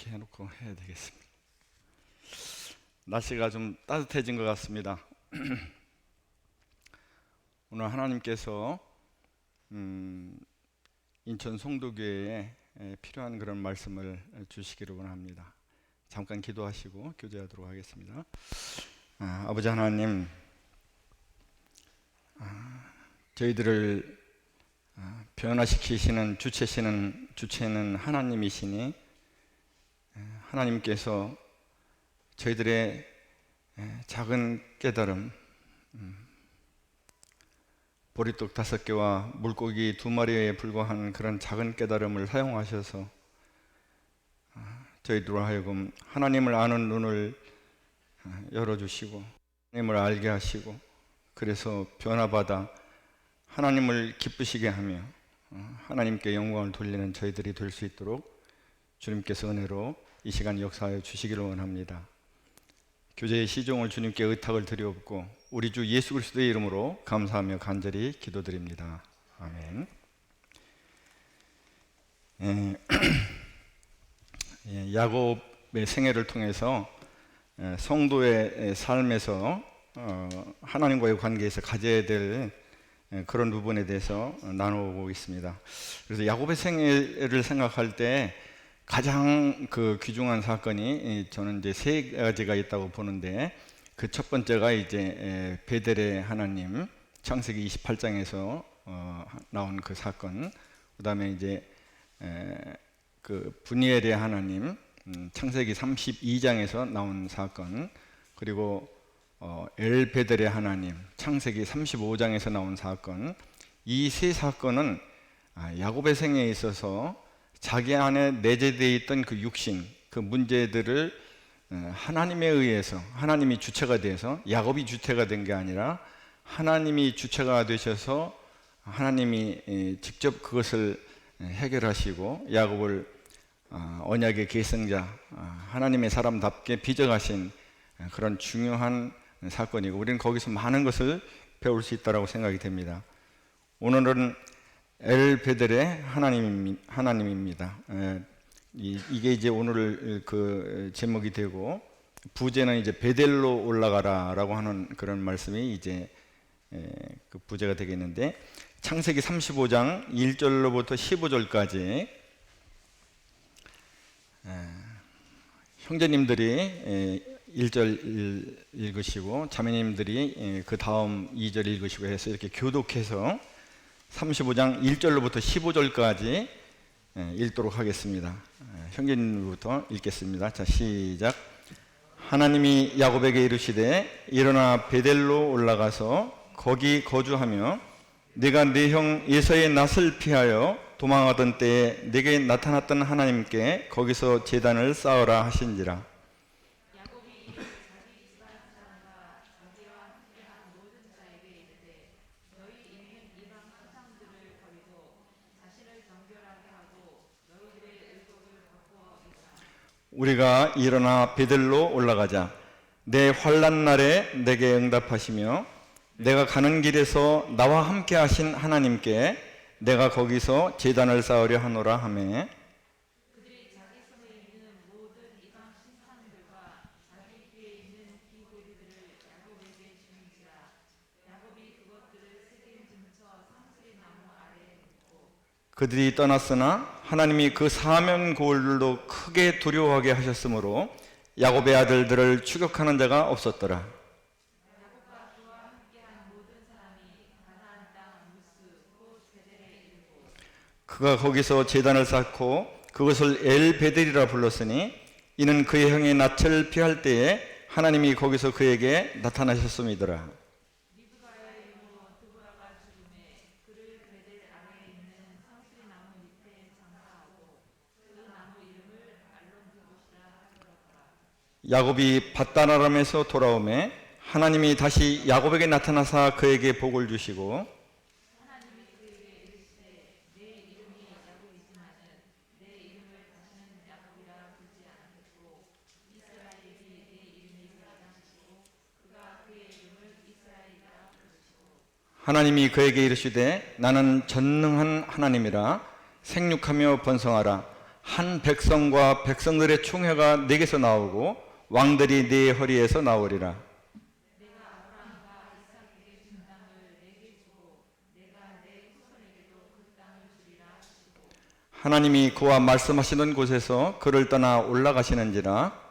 이렇게 해놓고 해야 되겠습니다. 날씨가 좀 따뜻해진 것 같습니다. 오늘 하나님께서 인천 송도교회에 필요한 그런 말씀을 주시기를 원합니다. 잠깐 기도하시고 교제하도록 하겠습니다. 아버지 하나님, 저희들을 변화시키시는 주체는 하나님이시니 하나님께서 저희들의 작은 깨달음, 보리떡 5개와 물고기 2마리에 불과한 그런 작은 깨달음을 사용하셔서 저희들로 하여금 하나님을 아는 눈을 열어주시고 하나님을 알게 하시고, 그래서 변화받아 하나님을 기쁘시게 하며 하나님께 영광을 돌리는 저희들이 될 수 있도록 주님께서 은혜로 이 시간 역사하여 주시기를 원합니다. 교제의 시종을 주님께 의탁을 드리옵고 우리 주 예수 그리스도의 이름으로 감사하며 간절히 기도드립니다. 아멘. 야곱의 생애를 통해서 성도의 삶에서 하나님과의 관계에서 가져야 될 그런 부분에 대해서 나누고 있습니다. 그래서 야곱의 생애를 생각할 때 가장 귀중한 사건이 저는 이제 3가지가 있다고 보는데, 그 첫 번째가 이제 베델의 하나님, 창세기 28장에서 나온 그 사건, 그 다음에 이제 그 브니엘의 하나님, 창세기 32장에서 나온 사건, 그리고 엘베델의 하나님, 창세기 35장에서 나온 사건. 이 3사건은 야곱의 생애에 있어서 자기 안에 내재되어 있던 그 육신, 그 문제들을 하나님에 의해서, 하나님이 주체가 돼서, 야곱이 주체가 된 게 아니라 하나님이 주체가 되셔서 하나님이 직접 그것을 해결하시고 야곱을 언약의 계승자, 하나님의 사람답게 빚어가신 그런 중요한 사건이고, 우리는 거기서 많은 것을 배울 수 있다고 생각이 됩니다. 오늘은 엘베델의 하나님입니다. 이게 이제 오늘 그 제목이 되고, 부제는 이제 베델로 올라가라라고 하는 그런 말씀이 이제 그 부제가 되겠는데, 창세기 35장 1절로부터 15절까지 형제님들이 1절 읽으시고 자매님들이 그 다음 2절 읽으시고 해서 이렇게 교독해서 35장 1절로부터 15절까지 읽도록 하겠습니다. 형제님부터 읽겠습니다. 자, 시작. 하나님이 야곱에게 이르시되 일어나 베델로 올라가서 거기 거주하며 네가 네 형 에서의 낯을 피하여 도망하던 때에 네게 나타났던 하나님께 거기서 제단을 쌓으라 하신지라. 우리가 일어나 베델로 올라가자. 내 환난 날에 내게 응답하시며 내가 가는 길에서 나와 함께 하신 하나님께 내가 거기서 제단을 쌓으려 하노라 하며, 그들이 자기 손에 있는 모든 이방 신상들과 자기 귀에 있는 귀고리들을 야곱에게 주는지라. 야곱이 그것들을 새긴 근처 상수리 나무 아래에 놓고, 그들이 떠났으나 하나님이 그 사면 고을들도 크게 두려워하게 하셨으므로 야곱의 아들들을 추격하는 자가 없었더라. 그가 거기서 제단을 쌓고 그것을 엘베델이라 불렀으니 이는 그의 형의 낯을 피할 때에 하나님이 거기서 그에게 나타나셨음이더라. 야곱이 밧단 아람에서 돌아오매 하나님이 다시 야곱에게 나타나사 그에게 복을 주시고, 하나님이 그에게 이르시되 나는 전능한 하나님이라 생육하며 번성하라. 한 백성과 백성들의 총회가 내게서 나오고 왕들이 네 허리에서 나오리라. 하나님이 그와 말씀하시는 곳에서 그를 떠나 올라가시는지라.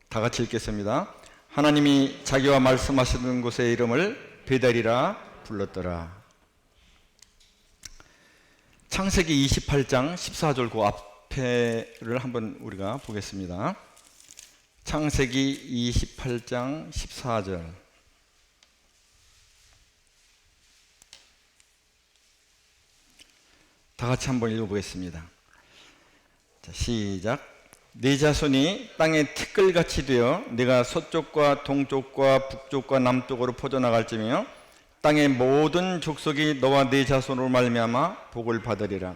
다 같이 읽겠습니다. 하나님이 자기와 말씀하시는 곳의 이름을 베델이라 불렀더라. 창세기 28장 14절 그 앞에를 한번 우리가 보겠습니다. 창세기 28장 14절. 다 같이 한번 읽어보겠습니다. 자, 시작. 네 자손이 땅에 티끌같이 되어 네가 서쪽과 동쪽과 북쪽과 남쪽으로 퍼져나갈지며 땅의 모든 족속이 너와 네 자손으로 말미암아 복을 받으리라.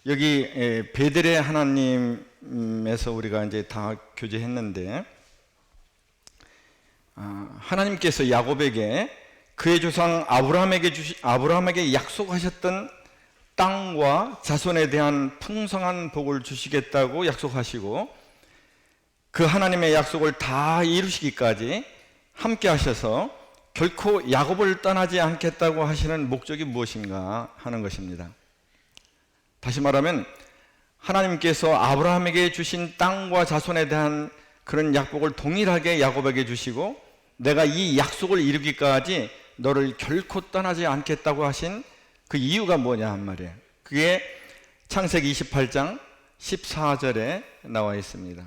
여기 베델의 하나님에서 우리가 이제 다 교제했는데, 하나님께서 야곱에게 그의 조상 아브라함에게 약속하셨던 땅과 자손에 대한 풍성한 복을 주시겠다고 약속하시고, 그 하나님의 약속을 다 이루시기까지 함께 하셔서 결코 야곱을 떠나지 않겠다고 하시는 목적이 무엇인가 하는 것입니다. 다시 말하면 하나님께서 아브라함에게 주신 땅과 자손에 대한 그런 약복을 동일하게 야곱에게 주시고, 내가 이 약속을 이루기까지 너를 결코 떠나지 않겠다고 하신 그 이유가 뭐냐 한 말이에요. 그게 창세기 28장 14절에 나와 있습니다.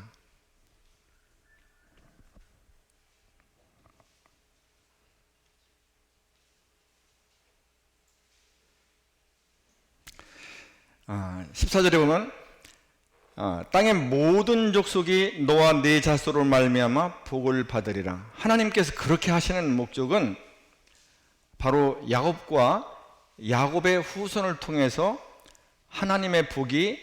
아, 14절에 보면 땅의 모든 족속이 너와 네 자손으로 말미암아 복을 받으리라. 하나님께서 그렇게 하시는 목적은 바로 야곱의 후손을 통해서 하나님의 복이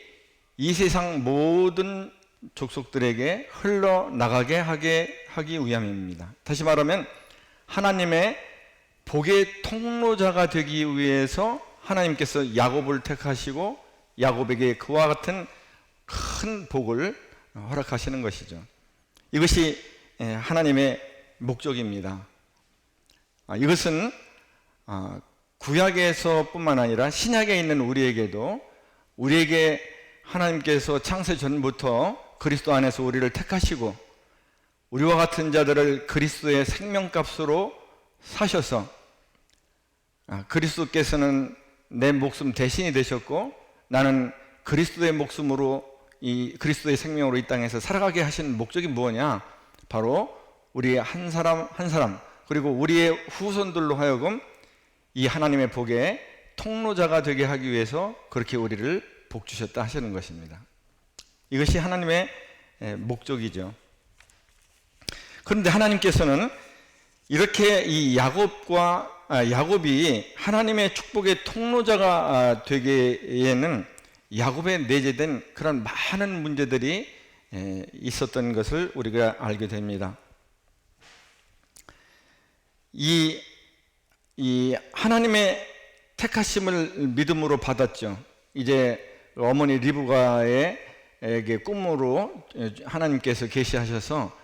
이 세상 모든 족속들에게 흘러나가게 하기 위함입니다. 다시 말하면 하나님의 복의 통로자가 되기 위해서 하나님께서 야곱을 택하시고 야곱에게 그와 같은 큰 복을 허락하시는 것이죠. 이것이 하나님의 목적입니다. 이것은 구약에서 뿐만 아니라 신약에 있는 우리에게 하나님께서 창세 전부터 그리스도 안에서 우리를 택하시고 우리와 같은 자들을 그리스도의 생명값으로 사셔서, 그리스도께서는 내 목숨 대신이 되셨고 나는 그리스도의 목숨으로 이 그리스도의 생명으로 이 땅에서 살아가게 하신 목적이 뭐냐? 바로 우리 한 사람 한 사람, 그리고 우리의 후손들로 하여금 이 하나님의 복의 통로자가 되게 하기 위해서 그렇게 우리를 복 주셨다 하시는 것입니다. 이것이 하나님의 목적이죠. 그런데 하나님께서는 이렇게 이 야곱이 하나님의 축복의 통로자가 되기에는 야곱에 내재된 그런 많은 문제들이 있었던 것을 우리가 알게 됩니다. 이 하나님의 택하심을 믿음으로 받았죠. 이제 어머니 리브가에게 꿈으로 하나님께서 계시하셔서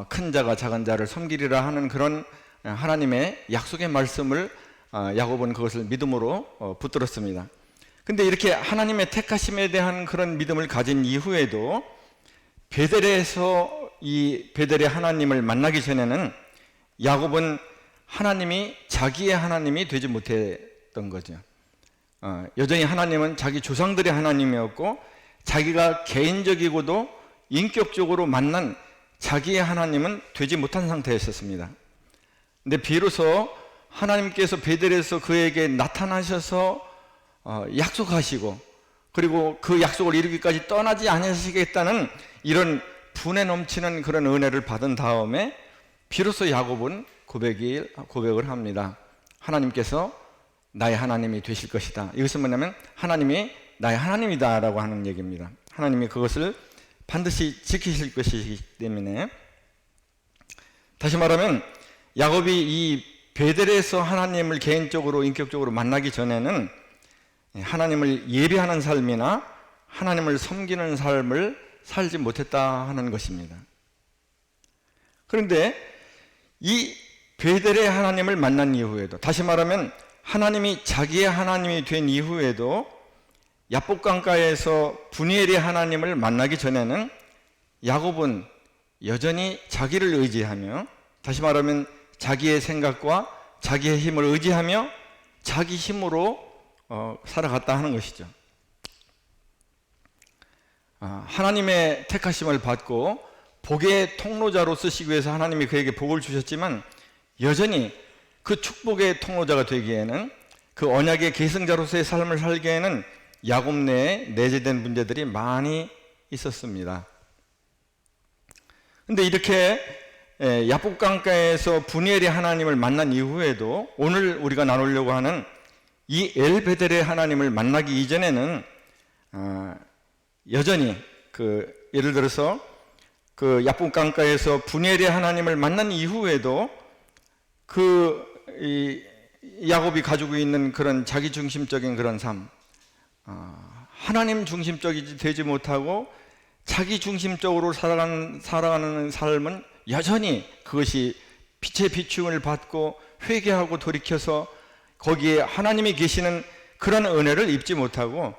큰 자가 작은 자를 섬기리라 하는 그런 하나님의 약속의 말씀을 야곱은 그것을 믿음으로 붙들었습니다. 근데 이렇게 하나님의 택하심에 대한 그런 믿음을 가진 이후에도 베델에서 이 베델의 하나님을 만나기 전에는 야곱은 하나님이 자기의 하나님이 되지 못했던 거죠. 여전히 하나님은 자기 조상들의 하나님이었고 자기가 개인적이고도 인격적으로 만난 자기의 하나님은 되지 못한 상태였었습니다. 근데 비로소 하나님께서 베델에서 그에게 나타나셔서 약속하시고 그리고 그 약속을 이루기까지 떠나지 않으시겠다는 이런 분에 넘치는 그런 은혜를 받은 다음에 비로소 야곱은 고백을 합니다. 하나님께서 나의 하나님이 되실 것이다. 이것은 뭐냐면 하나님이 나의 하나님이다 라고 하는 얘기입니다. 하나님이 그것을 반드시 지키실 것이기 때문에 다시 말하면 야곱이 이 베델에서 하나님을 개인적으로 인격적으로 만나기 전에는 하나님을 예배하는 삶이나 하나님을 섬기는 삶을 살지 못했다 하는 것입니다. 그런데 이 베델의 하나님을 만난 이후에도, 다시 말하면 하나님이 자기의 하나님이 된 이후에도 야복강가에서 분이엘의 하나님을 만나기 전에는 야곱은 여전히 자기를 의지하며, 다시 말하면 자기의 생각과 자기의 힘을 의지하며 자기 힘으로 살아갔다 하는 것이죠. 하나님의 택하심을 받고 복의 통로자로 쓰시기 위해서 하나님이 그에게 복을 주셨지만 여전히 그 축복의 통로자가 되기에는, 그 언약의 계승자로서의 삶을 살기에는 야곱 내에 내재된 문제들이 많이 있었습니다. 그런데 이렇게 야복강가에서 분이엘의 하나님을 만난 이후에도 오늘 우리가 나누려고 하는 이 엘베델의 하나님을 만나기 이전에는 여전히 예를 들어서 그 야복강가에서 분이엘의 하나님을 만난 이후에도 야곱이 가지고 있는 그런 자기중심적인 그런 삶, 하나님 중심적이지 되지 못하고 자기 중심적으로 살아가는 삶은 여전히 그것이 빛의 비춤을 받고 회개하고 돌이켜서 거기에 하나님이 계시는 그런 은혜를 입지 못하고,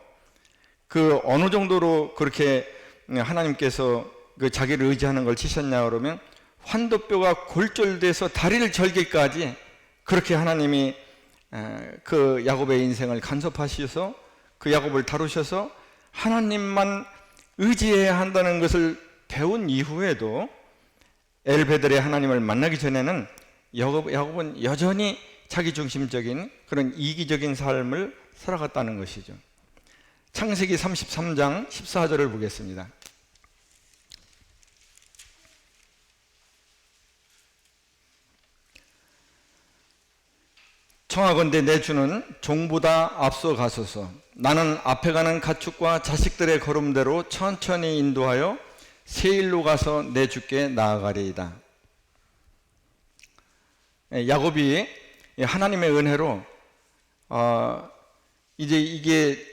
그 어느 정도로 그렇게 하나님께서 그 자기를 의지하는 걸 치셨냐 그러면 환도뼈가 골절돼서 다리를 절기까지 그렇게 하나님이 그 야곱의 인생을 간섭하셔서 그 야곱을 다루셔서 하나님만 의지해야 한다는 것을 배운 이후에도 엘베델의 하나님을 만나기 전에는 야곱은 여전히 자기중심적인 그런 이기적인 삶을 살아갔다는 것이죠. 창세기 33장 14절을 보겠습니다. 청하건대 내 주는 종보다 앞서 가소서. 나는 앞에 가는 가축과 자식들의 걸음대로 천천히 인도하여 세일로 가서 내 주께 나아가리이다. 야곱이 하나님의 은혜로 이제 이게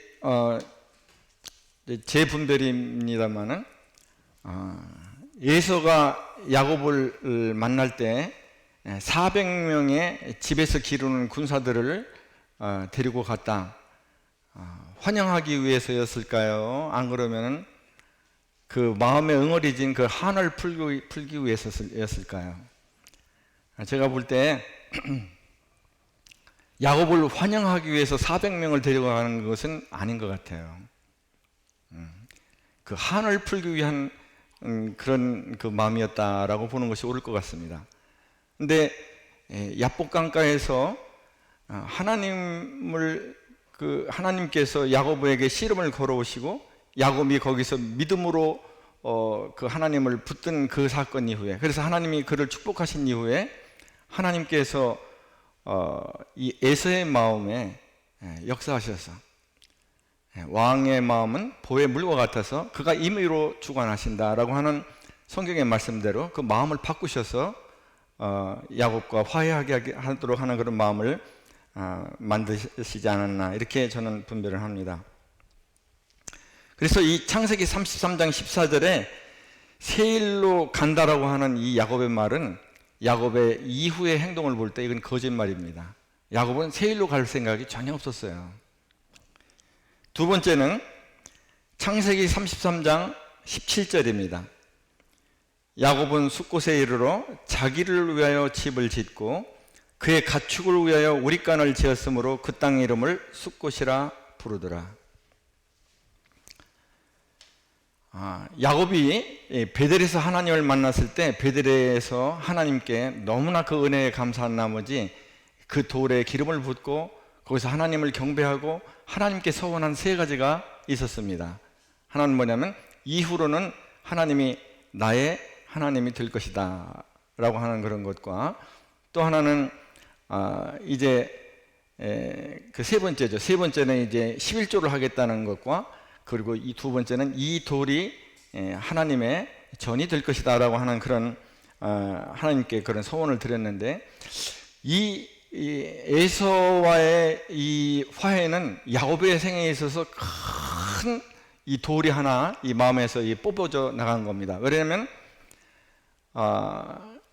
제 분별입니다만은 에서가 야곱을 만날 때 400명의 집에서 기르는 군사들을 데리고 갔다. 환영하기 위해서였을까요? 안 그러면은 그 마음에 응어리진 그 한을 풀기 위해서였을까요? 제가 볼 때 야곱을 환영하기 위해서 400명을 데리고 가는 것은 아닌 것 같아요. 그 한을 풀기 위한 그런 그 마음이었다라고 보는 것이 옳을 것 같습니다. 근데 야복강가에서 하나님께서 야곱에게 씨름을 걸어오시고 야곱이 거기서 믿음으로 그 하나님을 붙든 그 사건 이후에, 그래서 하나님이 그를 축복하신 이후에 하나님께서 이 에서의 마음에 역사하셔서 왕의 마음은 보의 물과 같아서 그가 임의로 주관하신다라고 하는 성경의 말씀대로 그 마음을 바꾸셔서 야곱과 화해하게 하도록 하는 그런 마음을 만드시지 않았나, 이렇게 저는 분별을 합니다. 그래서 이 창세기 33장 14절에 세일로 간다라고 하는 이 야곱의 말은 야곱의 이후의 행동을 볼 때 이건 거짓말입니다. 야곱은 세일로 갈 생각이 전혀 없었어요. 두 번째는 창세기 33장 17절입니다. 야곱은 숫곳에 이르러 자기를 위하여 집을 짓고 그의 가축을 위하여 우릿간을 지었으므로 그 땅의 이름을 숫곳이라 부르더라. 야곱이 베델에서 하나님을 만났을 때 베델에서 하나님께 너무나 그 은혜에 감사한 나머지 그 돌에 기름을 붓고 거기서 하나님을 경배하고 하나님께 서원한 세 가지가 있었습니다. 하나는 뭐냐면 이후로는 하나님이 나의 하나님이 될 것이다 라고 하는 그런 것과, 또 하나는 이제 그 세 번째죠. 세 번째는 이제 11조를 하겠다는 것과, 그리고 이 두 번째는 이 돌이 하나님의 전이 될 것이다 라고 하는 그런 하나님께 그런 소원을 드렸는데, 이 에서와의 이 화해는 야곱의 생애에 있어서 큰 이 돌이 하나 이 마음에서 뽑아져 나간 겁니다. 왜냐하면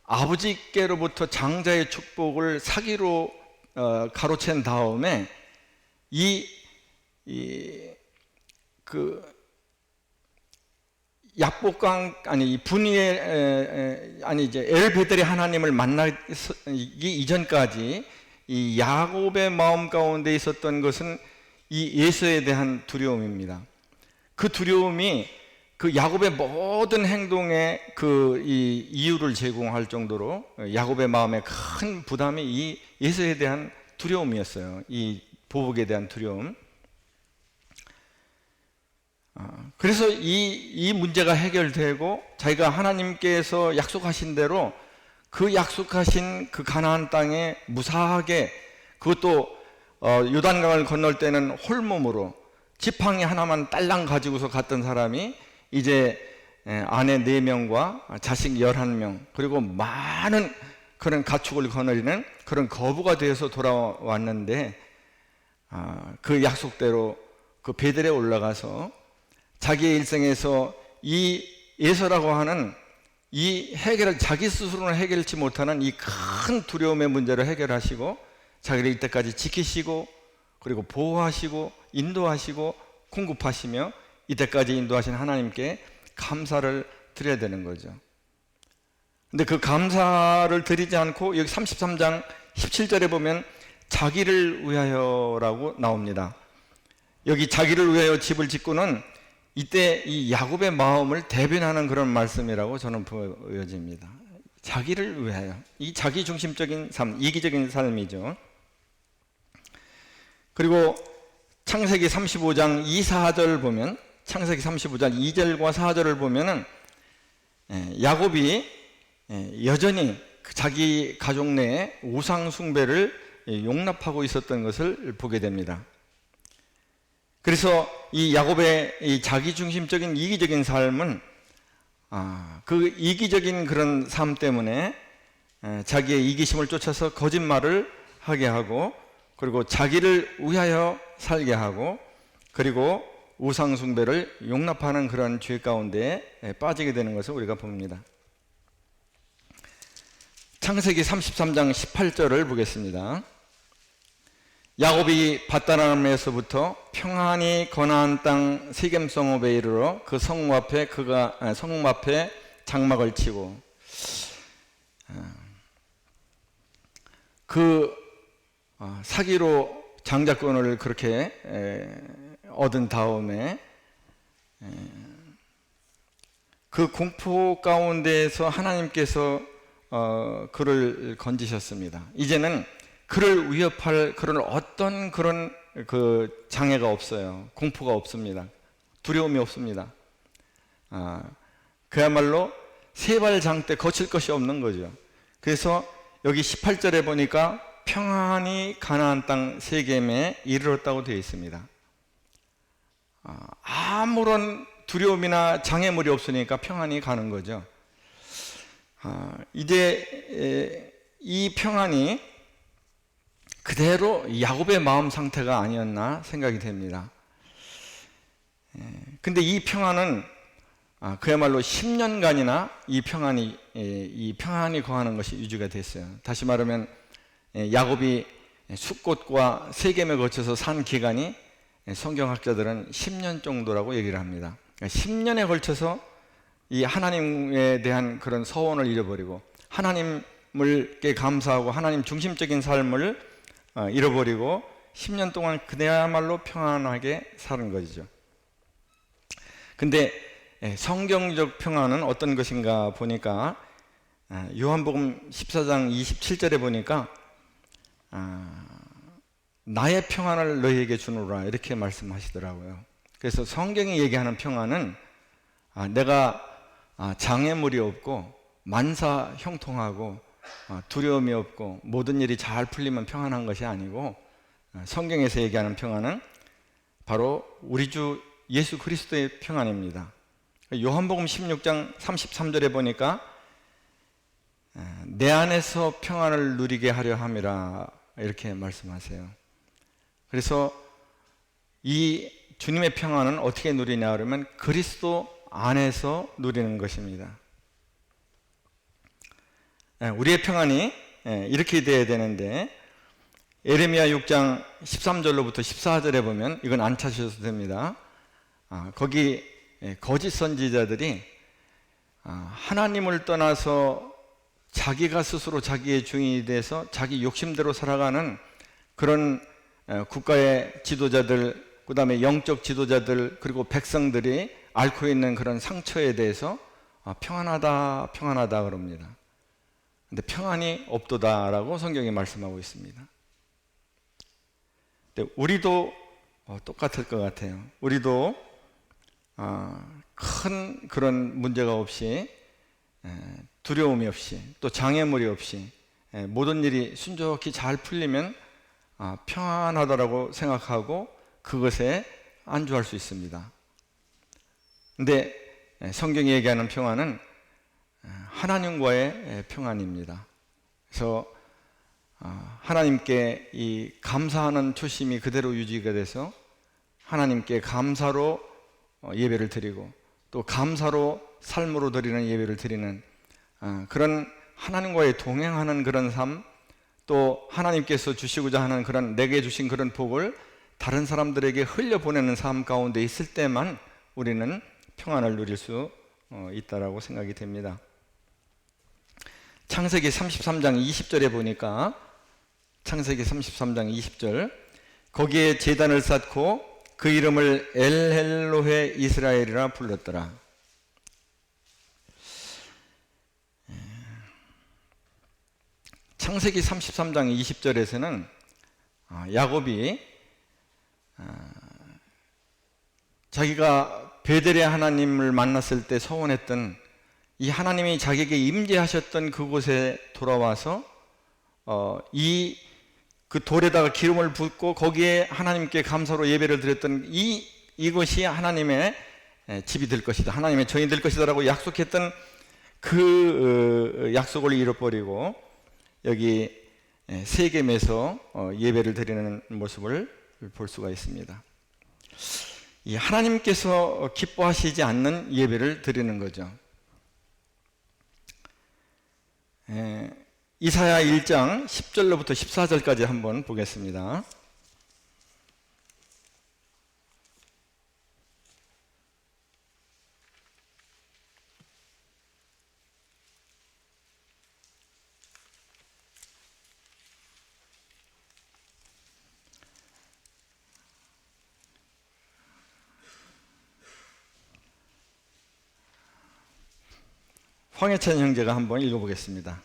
아버지께로부터 장자의 축복을 사기로 가로챈 다음에 이 분이의 이제 엘베델의 하나님을 만나기 이전까지 이 야곱의 마음 가운데 있었던 것은 이 에서에 대한 두려움입니다. 그 두려움이 그 야곱의 모든 행동에 이 이유를 제공할 정도로 야곱의 마음에 큰 부담이 이 에서에 대한 두려움이었어요. 이 보복에 대한 두려움. 그래서 이 문제가 해결되고 자기가 하나님께서 약속하신 대로 그 약속하신 그 가나안 땅에 무사하게, 그것도 요단강을 건널 때는 홀몸으로 지팡이 하나만 딸랑 가지고서 갔던 사람이 이제 아내 4명과 자식 11명 그리고 많은 그런 가축을 거느리는 그런 거부가 되어서 돌아왔는데, 그 약속대로 그 베델에 올라가서 자기의 일생에서 이 에서라고 하는 이 자기 스스로는 해결치 못하는 이 큰 두려움의 문제를 해결하시고 자기를 이때까지 지키시고 그리고 보호하시고 인도하시고 공급하시며 이때까지 인도하신 하나님께 감사를 드려야 되는 거죠. 근데 그 감사를 드리지 않고 여기 33장 17절에 보면 자기를 위하여라고 나옵니다. 여기 자기를 위하여 집을 짓고는 이때 이 야곱의 마음을 대변하는 그런 말씀이라고 저는 보여집니다. 자기를 위하여. 이 자기중심적인 삶, 이기적인 삶이죠. 그리고 창세기 35장 2, 4절 보면, 창세기 35장 2절과 4절을 보면은 야곱이 여전히 자기 가족 내에 우상 숭배를 용납하고 있었던 것을 보게 됩니다. 그래서 이 야곱의 이 자기중심적인 이기적인 삶은 그 이기적인 그런 삶 때문에 자기의 이기심을 쫓아서 거짓말을 하게 하고, 그리고 자기를 위하여 살게 하고, 그리고 우상숭배를 용납하는 그런 죄 가운데 빠지게 되는 것을 우리가 봅니다. 창세기 33장 18절을 보겠습니다. 야곱이 밧다람에서부터 평안히 거나안 땅 세겜 성읍에 이르러 그 성읍 앞에 장막을 치고, 사기로 장자권을 그렇게 얻은 다음에 그 공포 가운데에서 하나님께서 그를 건지셨습니다. 이제는 그를 위협할 그런 어떤 그런 그 장애가 없어요. 공포가 없습니다. 두려움이 없습니다. 그야말로 세발장 때 거칠 것이 없는 거죠. 그래서 여기 18절에 보니까 평안히 가나안 땅 세겜에 이르렀다고 되어 있습니다. 아무런 두려움이나 장애물이 없으니까 평안히 가는 거죠. 이제 이 평안이 그대로 야곱의 마음 상태가 아니었나 생각이 됩니다. 근데 이 평안은 그야말로 10년간이나 이 평안이 거하는 것이 유지가 됐어요. 다시 말하면 야곱이 숫곳과 세겜에 거쳐서 산 기간이 성경학자들은 10년 정도라고 얘기를 합니다. 그러니까 10년에 걸쳐서 이 하나님에 대한 그런 서원을 잃어버리고 하나님께 감사하고 하나님 중심적인 삶을 잃어버리고 10년 동안 그야말로 평안하게 사는 것이죠. 근데 성경적 평안은 어떤 것인가 보니까 요한복음 14장 27절에 보니까 나의 평안을 너희에게 주노라 이렇게 말씀하시더라고요. 그래서 성경이 얘기하는 평안은 내가 장애물이 없고 만사 형통하고 두려움이 없고 모든 일이 잘 풀리면 평안한 것이 아니고, 성경에서 얘기하는 평안은 바로 우리 주 예수 그리스도의 평안입니다. 요한복음 16장 33절에 보니까 내 안에서 평안을 누리게 하려 함이라 이렇게 말씀하세요. 그래서 이 주님의 평안은 어떻게 누리냐 그러면 그리스도 안에서 누리는 것입니다. 우리의 평안이 이렇게 돼야 되는데 예레미야 6장 13절로부터 14절에 보면 이건 안 찾으셔도 됩니다. 거기 거짓 선지자들이 하나님을 떠나서 자기가 스스로 자기의 주인이 돼서 자기 욕심대로 살아가는 그런 국가의 지도자들, 그 다음에 영적 지도자들, 그리고 백성들이 앓고 있는 그런 상처에 대해서 평안하다 평안하다 그럽니다. 근데 평안이 없도다라고 성경이 말씀하고 있습니다. 근데 우리도 똑같을 것 같아요. 우리도 큰 그런 문제가 없이, 두려움이 없이, 또 장애물이 없이 모든 일이 순조롭게 잘 풀리면 평안하다라고 생각하고 그것에 안주할 수 있습니다. 근데 성경이 얘기하는 평안은 하나님과의 평안입니다. 그래서 하나님께 이 감사하는 초심이 그대로 유지가 돼서 하나님께 감사로 예배를 드리고 또 감사로 삶으로 드리는 예배를 드리는 그런 하나님과의 동행하는 그런 삶, 또 하나님께서 주시고자 하는 그런 내게 주신 그런 복을 다른 사람들에게 흘려보내는 삶 가운데 있을 때만 우리는 평안을 누릴 수 있다라고 생각이 됩니다. 창세기 33장 20절에 보니까 창세기 33장 20절 거기에 제단을 쌓고 그 이름을 엘헬로헤 이스라엘이라 불렀더라. 창세기 33장 20절에서는 야곱이 자기가 베델의 하나님을 만났을 때 서원했던 이 하나님이 자기에게 임재하셨던 그곳에 돌아와서 그 돌에다가 기름을 붓고 거기에 하나님께 감사로 예배를 드렸던 이것이 하나님의 집이 될 것이다, 하나님의 정이 될 것이다 라고 약속했던 그 약속을 잃어버리고 여기 세겜에서 예배를 드리는 모습을 볼 수가 있습니다. 이 하나님께서 기뻐하시지 않는 예배를 드리는 거죠. 이사야 1장 10절로부터 14절까지 한번 보겠습니다. 황해찬 형제가 한번 읽어보겠습니다.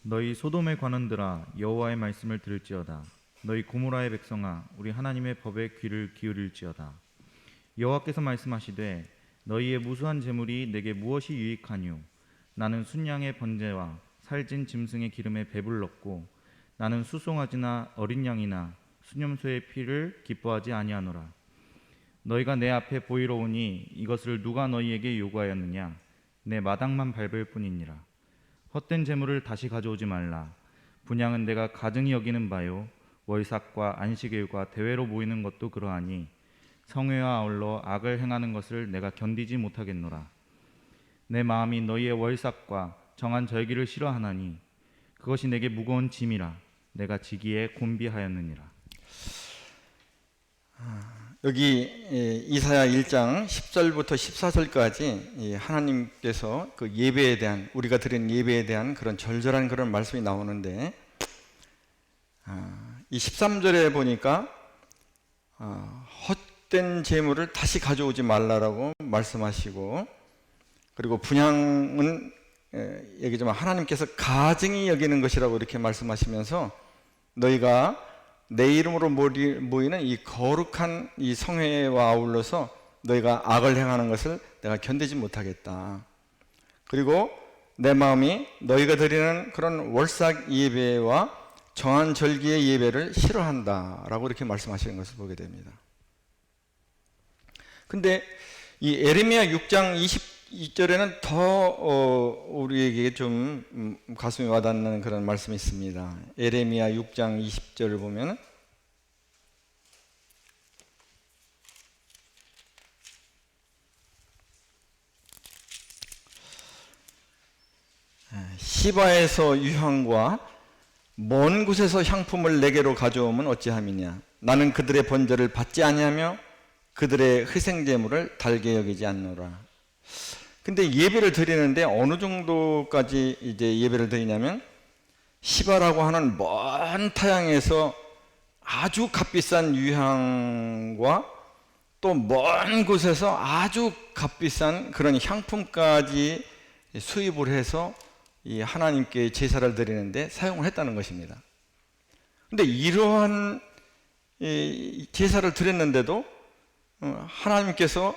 너희 소돔의 관원들아 여호와의 말씀을 들을지어다. 너희 고모라의 백성아 우리 하나님의 법에 귀를 기울일지어다. 여호와께서 말씀하시되 너희의 무수한 재물이 내게 무엇이 유익하뇨? 나는 순양의 번제와 살찐 짐승의 기름에 배불렀고 나는 수송아지나 어린 양이나 수념소의 피를 기뻐하지 아니하노라. 너희가 내 앞에 보이러 오니 이것을 누가 너희에게 요구하였느냐? 내 마당만 밟을 뿐이니라. 헛된 재물을 다시 가져오지 말라. 분향은 내가 가증히 여기는 바요 월삭과 안식일과 대회로 모이는 것도 그러하니 성회와 아울러 악을 행하는 것을 내가 견디지 못하겠노라. 내 마음이 너희의 월삭과 정한 절기를 싫어하나니 그것이 내게 무거운 짐이라. 내가 지기에 곤비하였느니라. 여기 이사야 1장 10절부터 14절까지 하나님께서 그 예배에 대한, 우리가 드린 예배에 대한 그런 절절한 그런 말씀이 나오는데, 이 13절에 보니까 헛된 재물을 다시 가져오지 말라라고 말씀하시고, 그리고 분향은 얘기지만 하나님께서 가증히 여기는 것이라고 이렇게 말씀하시면서 너희가 내 이름으로 모이는 이 거룩한 이 성회와 아울러서 너희가 악을 행하는 것을 내가 견디지 못하겠다. 그리고 내 마음이 너희가 드리는 그런 월삭 예배와 정한 절기의 예배를 싫어한다 라고 이렇게 말씀하시는 것을 보게 됩니다. 근데 이 예레미야 6장 22절에는 더 우리에게 좀 가슴에 와닿는 그런 말씀이 있습니다. 에레미야 6장 20절을 보면 시바에서 유향과 먼 곳에서 향품을 내게로 가져오면 어찌함이냐. 나는 그들의 번제를 받지 아니하며 그들의 희생제물을 달게 여기지 않노라. 근데 예배를 드리는데 어느 정도까지 이제 예배를 드리냐면 시바라고 하는 먼 타양에서 아주 값비싼 유향과 또 먼 곳에서 아주 값비싼 그런 향품까지 수입을 해서 이 하나님께 제사를 드리는데 사용을 했다는 것입니다. 근데 이러한 제사를 드렸는데도 하나님께서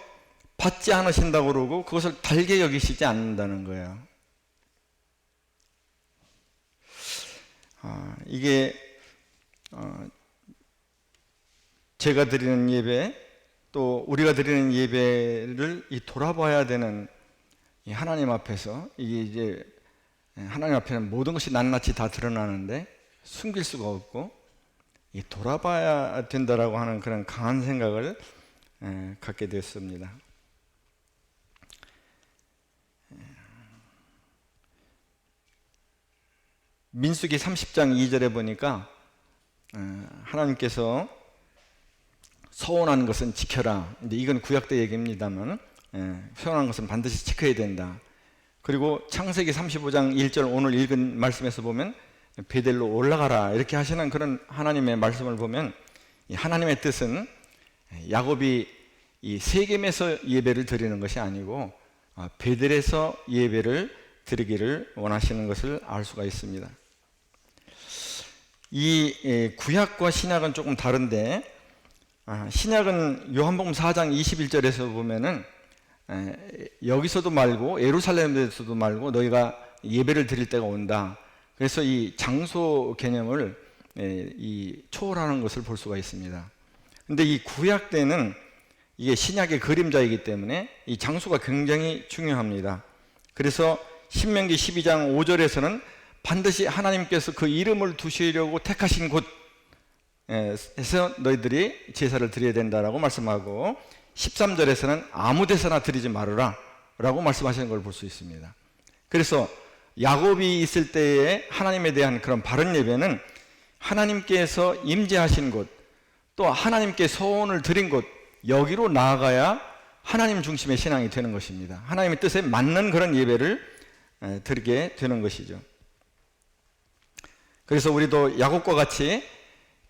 받지 않으신다고 그러고 그것을 달게 여기시지 않는다는 거예요. 이게 제가 드리는 예배 또 우리가 드리는 예배를 돌아봐야 되는 이 하나님 앞에서 이게 이제 하나님 앞에는 모든 것이 낱낱이 다 드러나는데 숨길 수가 없고 돌아봐야 된다라고 하는 그런 강한 생각을 갖게 되었습니다. 민수기 30장 2절에 보니까 하나님께서 서원한 것은 지켜라. 근데 이건 구약 때 얘기입니다만 서원한 것은 반드시 지켜야 된다. 그리고 창세기 35장 1절 오늘 읽은 말씀에서 보면 베델로 올라가라 이렇게 하시는 그런 하나님의 말씀을 보면 하나님의 뜻은 야곱이 이 세겜에서 예배를 드리는 것이 아니고 베델에서 예배를 드리기를 원하시는 것을 알 수가 있습니다. 이 구약과 신약은 조금 다른데 신약은 요한복음 4장 21절에서 보면은 여기서도 말고 예루살렘에서도 말고 너희가 예배를 드릴 때가 온다. 그래서 이 장소 개념을 초월하는 것을 볼 수가 있습니다. 근데 이 구약 때는 이게 신약의 그림자이기 때문에 이 장소가 굉장히 중요합니다. 그래서 신명기 12장 5절에서는 반드시 하나님께서 그 이름을 두시려고 택하신 곳에서 너희들이 제사를 드려야 된다라고 말씀하고 13절에서는 아무 데서나 드리지 말아라 라고 말씀하시는 걸 볼 수 있습니다. 그래서 야곱이 있을 때에 하나님에 대한 그런 바른 예배는 하나님께서 임재하신 곳, 또 하나님께 소원을 드린 곳, 여기로 나아가야 하나님 중심의 신앙이 되는 것입니다. 하나님의 뜻에 맞는 그런 예배를 드리게 되는 것이죠. 그래서 우리도 야곱과 같이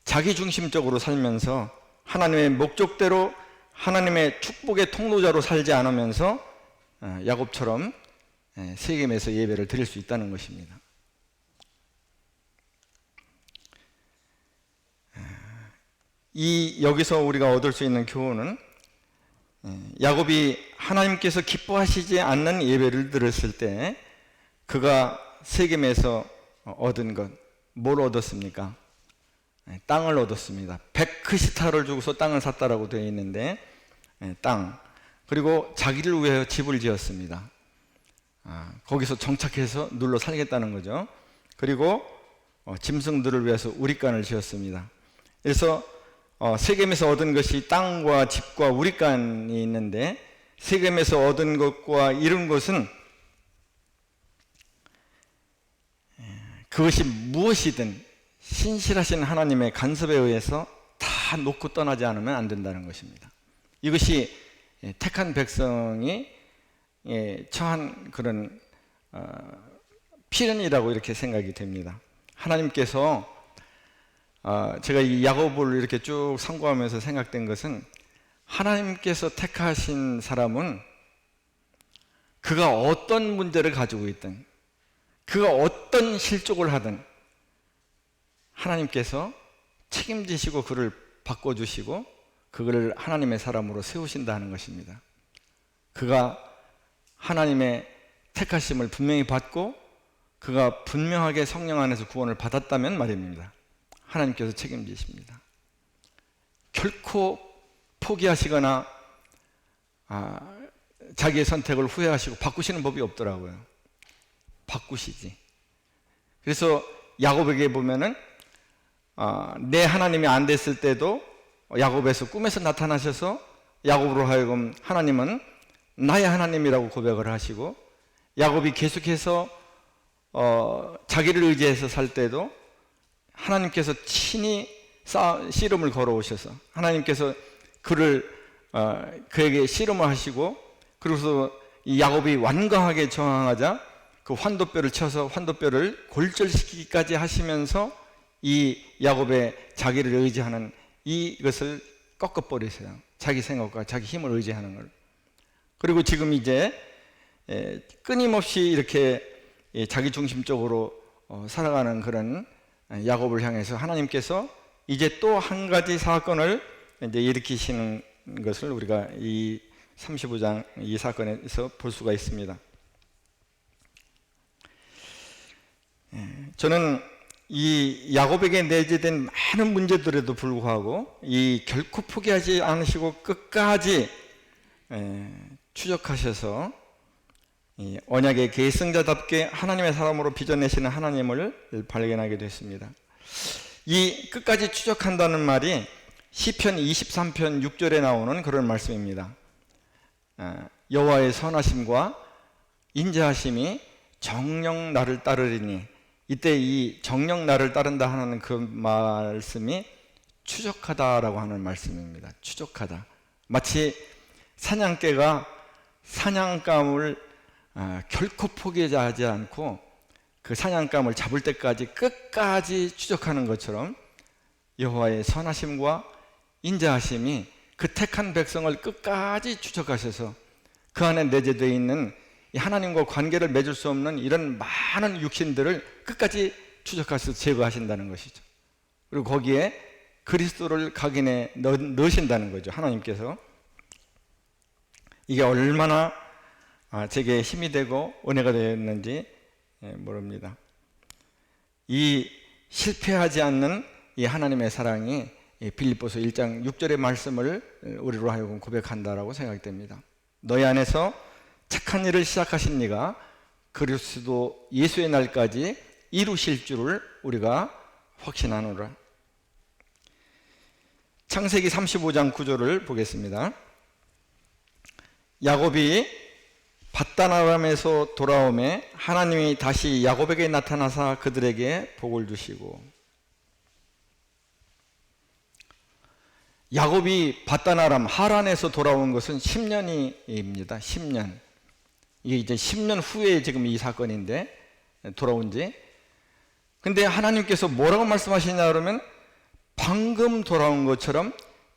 자기 중심적으로 살면서 하나님의 목적대로 하나님의 축복의 통로자로 살지 않으면서 야곱처럼 세겜에서 예배를 드릴 수 있다는 것입니다. 여기서 우리가 얻을 수 있는 교훈은 야곱이 하나님께서 기뻐하시지 않는 예배를 드렸을 때 그가 세겜에서 얻은 것, 뭘 얻었습니까? 땅을 얻었습니다. 100크시타를 주고서 땅을 샀다라고 되어 있는데 땅, 그리고 자기를 위해 집을 지었습니다. 거기서 정착해서 눌러 살겠다는 거죠. 그리고 짐승들을 위해서 우리간을 지었습니다. 그래서 세겜에서 얻은 것이 땅과 집과 우리간이 있는데 세겜에서 얻은 것과 이룬 것은 그것이 무엇이든 신실하신 하나님의 간섭에 의해서 다 놓고 떠나지 않으면 안 된다는 것입니다. 이것이 택한 백성이 처한 그런 필연이라고 이렇게 생각이 됩니다. 하나님께서 제가 이 야곱을 이렇게 쭉 상고하면서 생각된 것은 하나님께서 택하신 사람은 그가 어떤 문제를 가지고 있든 그가 어떤 실족을 하든 하나님께서 책임지시고 그를 바꿔주시고 그를 하나님의 사람으로 세우신다는 것입니다. 그가 하나님의 택하심을 분명히 받고 그가 분명하게 성령 안에서 구원을 받았다면 말입니다. 하나님께서 책임지십니다. 결코 포기하시거나 자기의 선택을 후회하시고 바꾸시는 법이 없더라고요. 바꾸시지. 그래서 야곱에게 보면은 내 하나님이 안 됐을 때도 야곱에서 꿈에서 나타나셔서 야곱으로 하여금 하나님은 나의 하나님이라고 고백을 하시고, 야곱이 계속해서 자기를 의지해서 살 때도 하나님께서 친히 씨름을 걸어오셔서 하나님께서 그에게 씨름을 하시고, 그래서 이 야곱이 완강하게 저항하자 그 환도뼈를 쳐서 환도뼈를 골절시키기까지 하시면서 이 야곱의 자기를 의지하는 이것을 꺾어버리세요. 자기 생각과 자기 힘을 의지하는 걸. 그리고 지금 이제 끊임없이 이렇게 자기 중심적으로 살아가는 그런 야곱을 향해서 하나님께서 이제 또 한 가지 사건을 이제 일으키시는 것을 우리가 이 35장 이 사건에서 볼 수가 있습니다. 저는 이 야곱에게 내재된 많은 문제들에도 불구하고 이 결코 포기하지 않으시고 끝까지 추적하셔서 이 언약의 계승자답게 하나님의 사람으로 빚어내시는 하나님을 발견하게 됐습니다. 이 끝까지 추적한다는 말이 시편 23편 6절에 나오는 그런 말씀입니다. 여호와의 선하심과 인자하심이 정녕 나를 따르리니, 이때 이 정녕 나를 따른다 하는 그 말씀이 추적하다라고 하는 말씀입니다. 추적하다. 마치 사냥개가 사냥감을 결코 포기하지 않고 그 사냥감을 잡을 때까지 끝까지 추적하는 것처럼 여호와의 선하심과 인자하심이 그 택한 백성을 끝까지 추적하셔서 그 안에 내재되어 있는 하나님과 관계를 맺을 수 없는 이런 많은 육신들을 끝까지 추적하셔서 제거하신다는 것이죠. 그리고 거기에 그리스도를 각인해 넣으신다는 거죠. 하나님께서. 이게 얼마나 제게 힘이 되고 은혜가 되었는지 모릅니다. 이 실패하지 않는 이 하나님의 사랑이 빌립보서 1장 6절의 말씀을 우리로 하여금 고백한다라고 생각됩니다. 너희 안에서 착한 일을 시작하신 이가 그리스도 예수의 날까지 이루실 줄을 우리가 확신하노라. 창세기 35장 9절을 보겠습니다. 야곱이 밧단 아람에서 돌아오매 하나님이 다시 야곱에게 나타나사 그들에게 복을 주시고. 야곱이 밧단 아람 하란에서 돌아온 것은 10년입니다. 10년. 이게 이제 10년 후에 지금 이 사건인데 돌아온 지. 근데 하나님께서 뭐라고 말씀하시냐 그러면 방금 돌아온 것처럼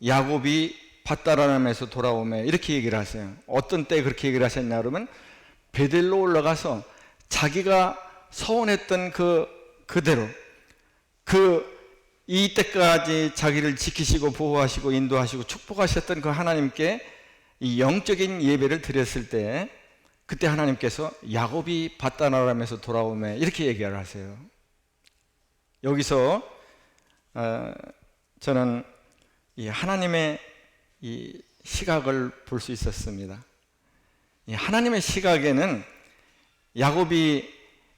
야곱이 밧단 아람에서 돌아오매 이렇게 얘기를 하세요. 어떤 때 그렇게 얘기를 하셨냐 그러면 베델로 올라가서 자기가 서원했던 그대로 이때까지 자기를 지키시고 보호하시고 인도하시고 축복하셨던 그 하나님께 이 영적인 예배를 드렸을 때 그때 하나님께서 야곱이 밧단 아람에서 돌아오매 이렇게 얘기를 하세요. 여기서 저는 이 하나님의 이 시각을 볼 수 있었습니다. 이 하나님의 시각에는 야곱이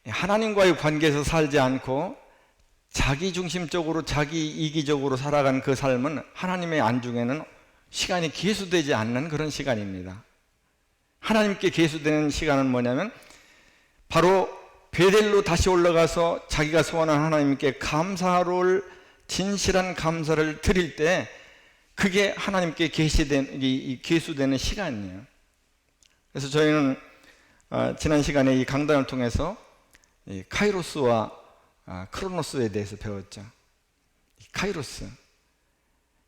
하나님과의 관계에서 살지 않고 자기 중심적으로 자기 이기적으로 살아간 그 삶은 하나님의 안중에는 시간이 계수되지 않는 그런 시간입니다. 하나님께 계수되는 시간은 뭐냐면 바로 베델로 다시 올라가서 자기가 소원한 하나님께 감사를 진실한 감사를 드릴 때 그게 하나님께 계수되는 시간이에요. 그래서 저희는 지난 시간에 이 강단을 통해서 이 카이로스와 크로노스에 대해서 배웠죠. 이 카이로스,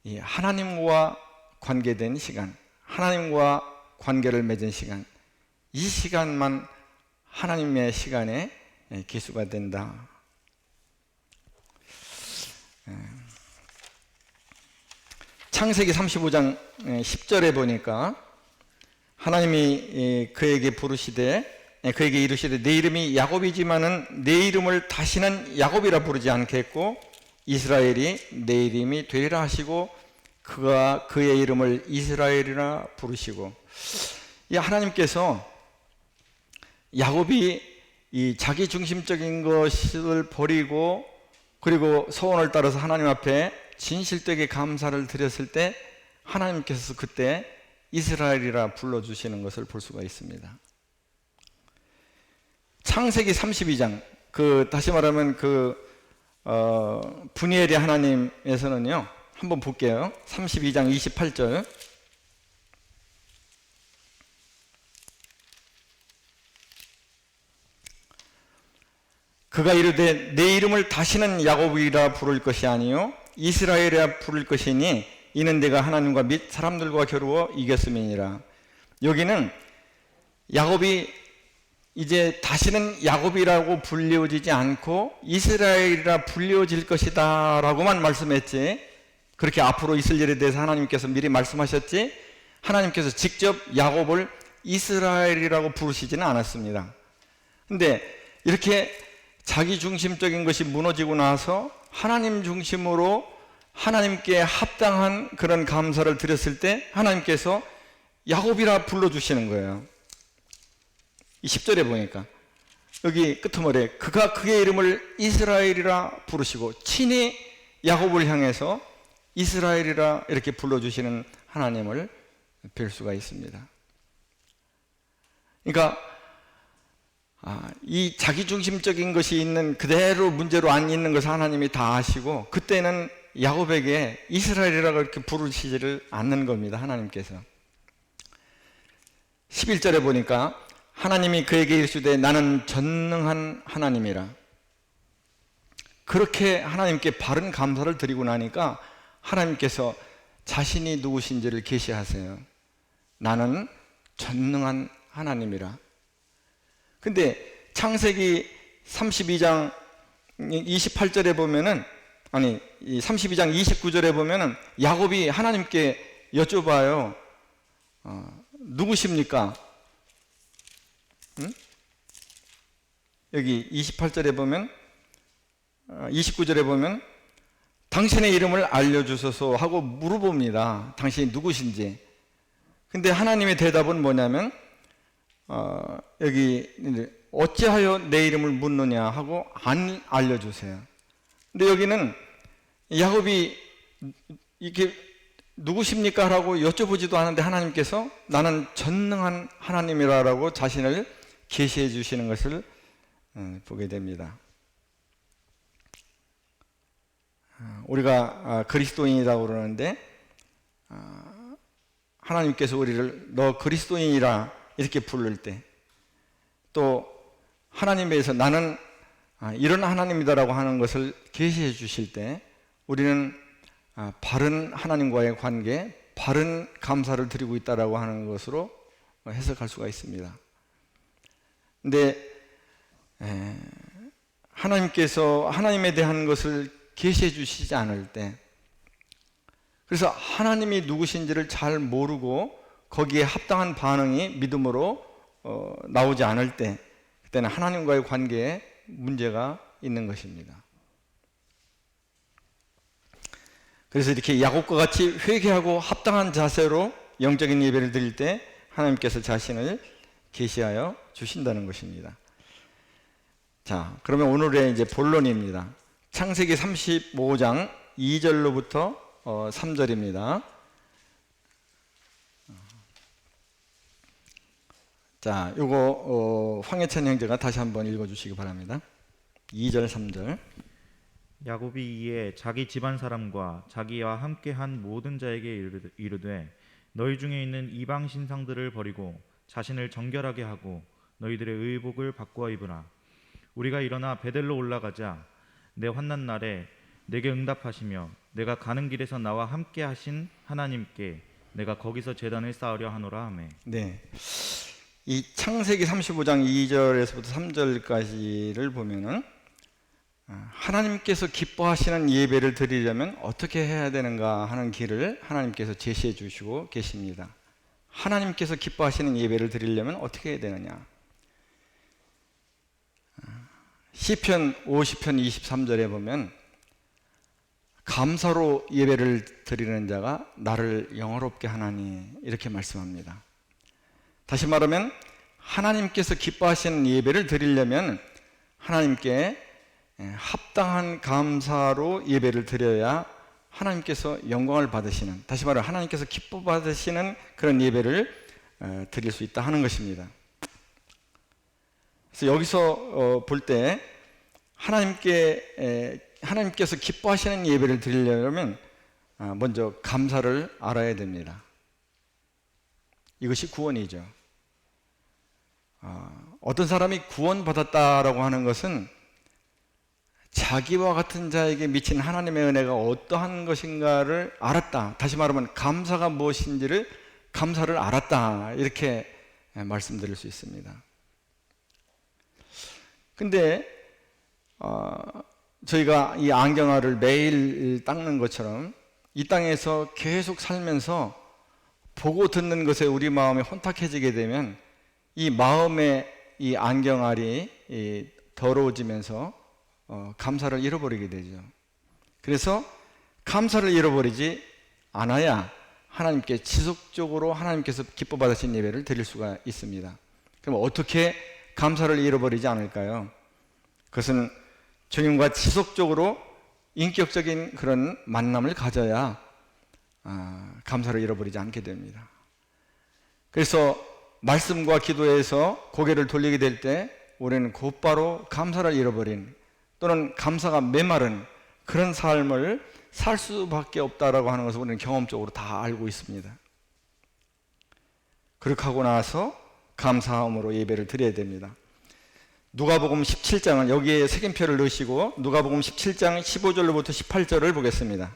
이 하나님과 관계된 시간, 하나님과 관계를 맺은 시간, 이 시간만 하나님의 시간에 기수가 된다. 창세기 35장 10절에 보니까 하나님이 그에게 이르시되 내 이름이 야곱이지만은 내 이름을 다시는 야곱이라 부르지 않겠고 이스라엘이 내 이름이 되리라 하시고 그가 그의 이름을 이스라엘이라 부르시고. 이 하나님께서 야곱이 이 자기 중심적인 것을 버리고 그리고 소원을 따라서 하나님 앞에 진실되게 감사를 드렸을 때 하나님께서 그때 이스라엘이라 불러주시는 것을 볼 수가 있습니다. 창세기 32장, 다시 말하면 분이엘의 하나님에서는요, 한번 볼게요. 32장 28절. 그가 이르되 내 이름을 다시는 야곱이라 부를 것이 아니요 이스라엘이라 부를 것이니 이는 내가 하나님과 및 사람들과 겨루어 이겼음이니라. 여기는 야곱이 이제 다시는 야곱이라고 불리워지지 않고 이스라엘이라 불리워질 것이다 라고만 말씀했지, 그렇게 앞으로 있을 일에 대해서 하나님께서 미리 말씀하셨지 하나님께서 직접 야곱을 이스라엘이라고 부르시지는 않았습니다. 근데 이렇게 자기 중심적인 것이 무너지고 나서 하나님 중심으로 하나님께 합당한 그런 감사를 드렸을 때 하나님께서 야곱이라 불러주시는 거예요. 이 10절에 보니까 여기 끄트머리에 그가 그의 이름을 이스라엘이라 부르시고 친히 야곱을 향해서 이스라엘이라 이렇게 불러주시는 하나님을 뵐 수가 있습니다. 그러니까 이 자기중심적인 것이 있는 그대로 문제로 안 있는 것을 하나님이 다 아시고 그때는 야곱에게 이스라엘이라고 이렇게 부르시지를 않는 겁니다. 하나님께서 11절에 보니까 하나님이 그에게 이르시되 나는 전능한 하나님이라. 그렇게 하나님께 바른 감사를 드리고 나니까 하나님께서 자신이 누구신지를 계시하세요. 나는 전능한 하나님이라. 근데 창세기 32장 28절에 보면은, 아니 32장 29절에 보면은 야곱이 하나님께 여쭤봐요. 누구십니까? 응? 여기 28절에 보면 29절에 보면 당신의 이름을 알려주소서 하고 물어봅니다. 당신이 누구신지. 근데 하나님의 대답은 뭐냐면 여기 어찌하여 내 이름을 묻느냐 하고 안 알려주세요. 근데 여기는 야곱이 이렇게 누구십니까? 라고 여쭤보지도 않은데 하나님께서 나는 전능한 하나님이라고 자신을 계시해 주시는 것을 보게 됩니다. 우리가 그리스도인이라고 그러는데 하나님께서 우리를 너 그리스도인이라 이렇게 부를 때, 또 하나님에서 나는 이런 하나님이다라고 하는 것을 계시해 주실 때 우리는 바른 하나님과의 관계, 바른 감사를 드리고 있다라고 하는 것으로 해석할 수가 있습니다. 근데 하나님께서 하나님에 대한 것을 계시해 주시지 않을 때, 그래서 하나님이 누구신지를 잘 모르고 거기에 합당한 반응이 믿음으로 나오지 않을 때, 그때는 하나님과의 관계에 문제가 있는 것입니다. 그래서 이렇게 야곱과 같이 회개하고 합당한 자세로 영적인 예배를 드릴 때 하나님께서 자신을 계시하여 주신다는 것입니다. 자, 그러면 오늘의 이제 본론입니다. 창세기 35장 2절로부터 3절입니다. 자, 요거 황혜찬 형제가 다시 한번 읽어주시기 바랍니다. 2절 3절. 야곱이 이에 자기 집안 사람과 자기와 함께한 모든 자에게 이르되 너희 중에 있는 이방 신상들을 버리고 자신을 정결하게 하고 너희들의 의복을 바꾸어 입으라. 우리가 일어나 베델로 올라가자. 내 환난 날에 내게 응답하시며 내가 가는 길에서 나와 함께 하신 하나님께 내가 거기서 제단을 쌓으려 하노라 하매. 네, 이 창세기 35장 2절에서부터 3절까지를 보면은 하나님께서 기뻐하시는 예배를 드리려면 어떻게 해야 되는가 하는 길을 하나님께서 제시해 주시고 계십니다. 하나님께서 기뻐하시는 예배를 드리려면 어떻게 해야 되느냐. 시편 50편 23절에 보면 감사로 예배를 드리는 자가 나를 영화롭게 하나니 이렇게 말씀합니다. 다시 말하면 하나님께서 기뻐하시는 예배를 드리려면 하나님께 합당한 감사로 예배를 드려야 하나님께서 영광을 받으시는, 다시 말하면 하나님께서 기뻐 받으시는 그런 예배를 드릴 수 있다 하는 것입니다. 그래서 여기서 볼 때 하나님께서 기뻐하시는 예배를 드리려면 먼저 감사를 알아야 됩니다. 이것이 구원이죠. 어떤 사람이 구원받았다라고 하는 것은 자기와 같은 자에게 미친 하나님의 은혜가 어떠한 것인가를 알았다. 다시 말하면 감사가 무엇인지를 감사를 알았다. 이렇게 말씀드릴 수 있습니다. 근데 저희가 이 안경알을 매일 닦는 것처럼 이 땅에서 계속 살면서 보고 듣는 것에 우리 마음이 혼탁해지게 되면 이 마음의 이 안경알이 더러워지면서 감사를 잃어버리게 되죠. 그래서 감사를 잃어버리지 않아야 하나님께 지속적으로 하나님께서 기뻐 받으신 예배를 드릴 수가 있습니다. 그럼 어떻게 감사를 잃어버리지 않을까요? 그것은 주님과 지속적으로 인격적인 그런 만남을 가져야 감사를 잃어버리지 않게 됩니다. 그래서 말씀과 기도에서 고개를 돌리게 될 때 우리는 곧바로 감사를 잃어버린 또는 감사가 메마른 그런 삶을 살 수밖에 없다라고 하는 것을 우리는 경험적으로 다 알고 있습니다. 그렇게 하고 나서 감사함으로 예배를 드려야 됩니다. 누가복음 17장은 여기에 색임표를 넣으시고 누가복음 17장 15절로부터 18절을 보겠습니다.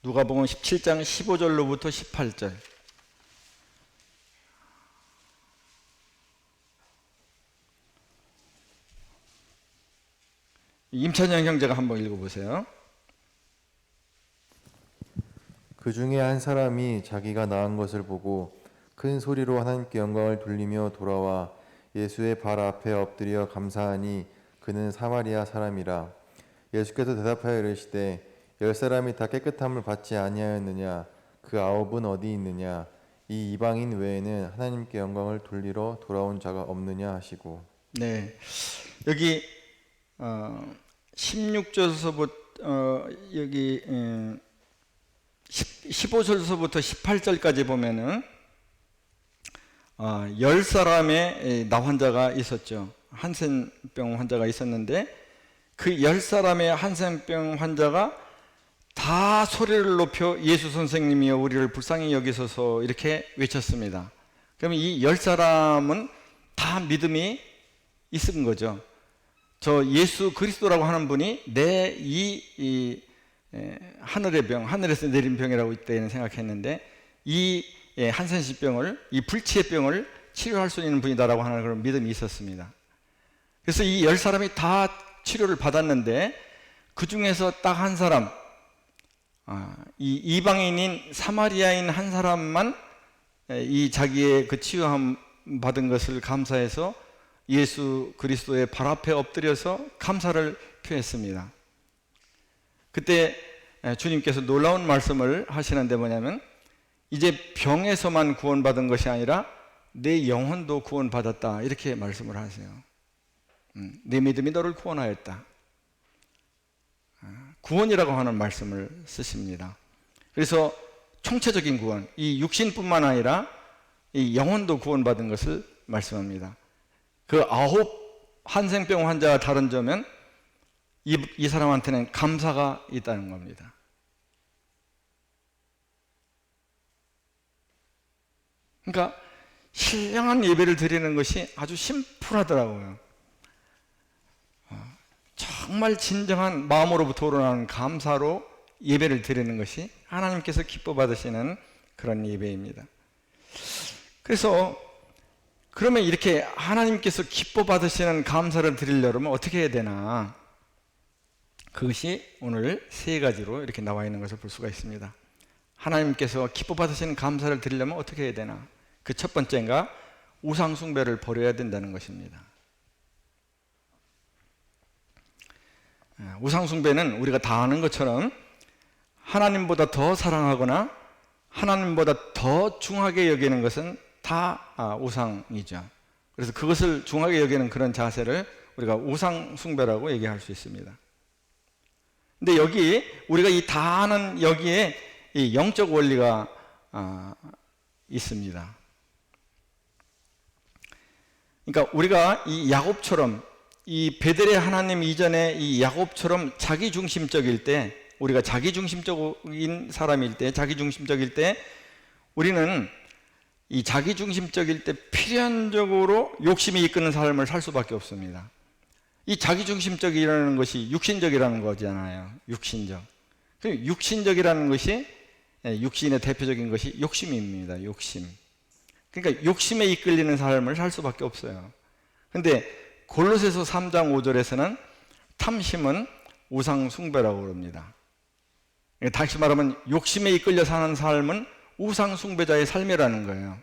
누가복음 17장 15절로부터 18절. 임찬영 형제가 한번 읽어보세요. 그 중에 한 사람이 자기가 나은 것을 보고 큰 소리로 하나님께 영광을 돌리며 돌아와 예수의 발 앞에 엎드려 감사하니 그는 사마리아 사람이라. 예수께서 대답하여 이르시되 10사람이 다 깨끗함을 받지 아니하였느냐? 그 9은 어디 있느냐? 이 이방인 외에는 하나님께 영광을 돌리러 돌아온 자가 없느냐 하시고. 네, 여기 16절서부터 여기 15절서부터 18절까지 보면은 10사람의 나 환자가 있었죠. 한센병 환자가 있었는데 그 10사람의 한센병 환자가 다 소리를 높여 예수 선생님이여 우리를 불쌍히 여기소서 이렇게 외쳤습니다. 그러면 이 10사람은 다 믿음이 있은 거죠. 저 예수 그리스도라고 하는 분이 내 이 하늘의 병, 하늘에서 내린 병이라고 이때는 생각했는데 이 한센시병을, 이 불치의 병을 치료할 수 있는 분이다라고 하는 그런 믿음이 있었습니다. 그래서 이 10사람이 다 치료를 받았는데 그 중에서 딱 한 사람, 이 이방인인 사마리아인 한 사람만 이 자기의 그 치유함 받은 것을 감사해서 예수 그리스도의 발 앞에 엎드려서 감사를 표했습니다. 그때 주님께서 놀라운 말씀을 하시는데 뭐냐면 이제 병에서만 구원받은 것이 아니라 내 영혼도 구원받았다 이렇게 말씀을 하세요. 내 믿음이 너를 구원하였다. 구원이라고 하는 말씀을 쓰십니다. 그래서 총체적인 구원, 이 육신뿐만 아니라 이 영혼도 구원받은 것을 말씀합니다. 그 9 한센병 환자와 다른 점은 이 사람한테는 감사가 있다는 겁니다. 그러니까 신령한 예배를 드리는 것이 아주 심플하더라고요. 정말 진정한 마음으로부터 우러나는 감사로 예배를 드리는 것이 하나님께서 기뻐 받으시는 그런 예배입니다. 그래서 그러면 이렇게 하나님께서 기뻐 받으시는 감사를 드리려면 어떻게 해야 되나? 그것이 오늘 3가지로 이렇게 나와 있는 것을 볼 수가 있습니다. 하나님께서 기뻐 받으시는 감사를 드리려면 어떻게 해야 되나? 그 첫 번째가 우상 숭배를 버려야 된다는 것입니다. 우상 숭배는 우리가 다 아는 것처럼 하나님보다 더 사랑하거나 하나님보다 더 중하게 여기는 것은 다 우상이죠. 그래서 그것을 중하게 여기는 그런 자세를 우리가 우상 숭배라고 얘기할 수 있습니다. 근데 여기 우리가 이 다 아는 여기에 이 영적 원리가 있습니다. 그러니까 우리가 이 야곱처럼, 이 베델의 하나님 이전에 이 야곱처럼 자기중심적일 때, 우리가 자기중심적인 사람일 때, 자기중심적일 때 우리는 이 자기중심적일 때 필연적으로 욕심이 이끄는 삶을 살 수밖에 없습니다. 이 자기중심적이라는 것이 육신적이라는 거잖아요. 육신적. 육신적이라는 것이, 육신의 대표적인 것이 욕심입니다. 욕심. 그러니까 욕심에 이끌리는 삶을 살 수밖에 없어요. 근데 골로새서 3장 5절에서는 탐심은 우상 숭배라고 그럽니다. 다시 말하면 욕심에 이끌려 사는 삶은 우상 숭배자의 삶이라는 거예요.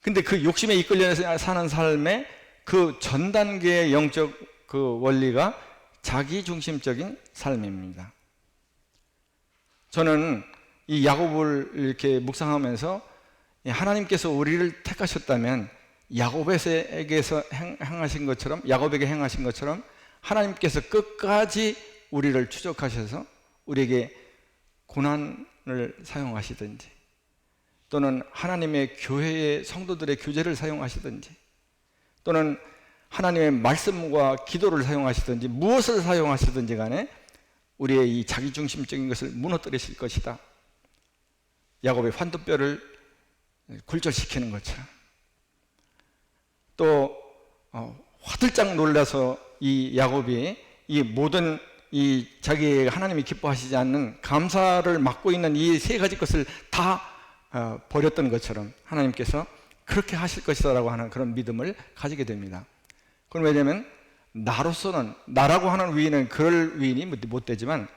근데 그 욕심에 이끌려 사는 삶의 그 전 단계의 영적 그 원리가 자기중심적인 삶입니다. 저는 이 야곱을 이렇게 묵상하면서 하나님께서 우리를 택하셨다면 야곱에게서 행하신 것처럼, 야곱에게 행하신 것처럼 하나님께서 끝까지 우리를 추적하셔서 우리에게 고난을 사용하시든지, 또는 하나님의 교회의 성도들의 교제를 사용하시든지, 또는 하나님의 말씀과 기도를 사용하시든지, 무엇을 사용하시든지 간에 우리의 이 자기중심적인 것을 무너뜨리실 것이다. 야곱의 환도뼈를 굴절시키는 것처럼. 또 화들짝 놀라서 이 야곱이 이 모든 이 자기 하나님이 기뻐하시지 않는 감사를 맡고 있는 이 세 가지 것을 다 버렸던 것처럼 하나님께서 그렇게 하실 것이다라고 하는 그런 믿음을 가지게 됩니다. 그건 왜냐하면 나로서는, 나라고 하는 위인은 그럴 위인이 못 되지만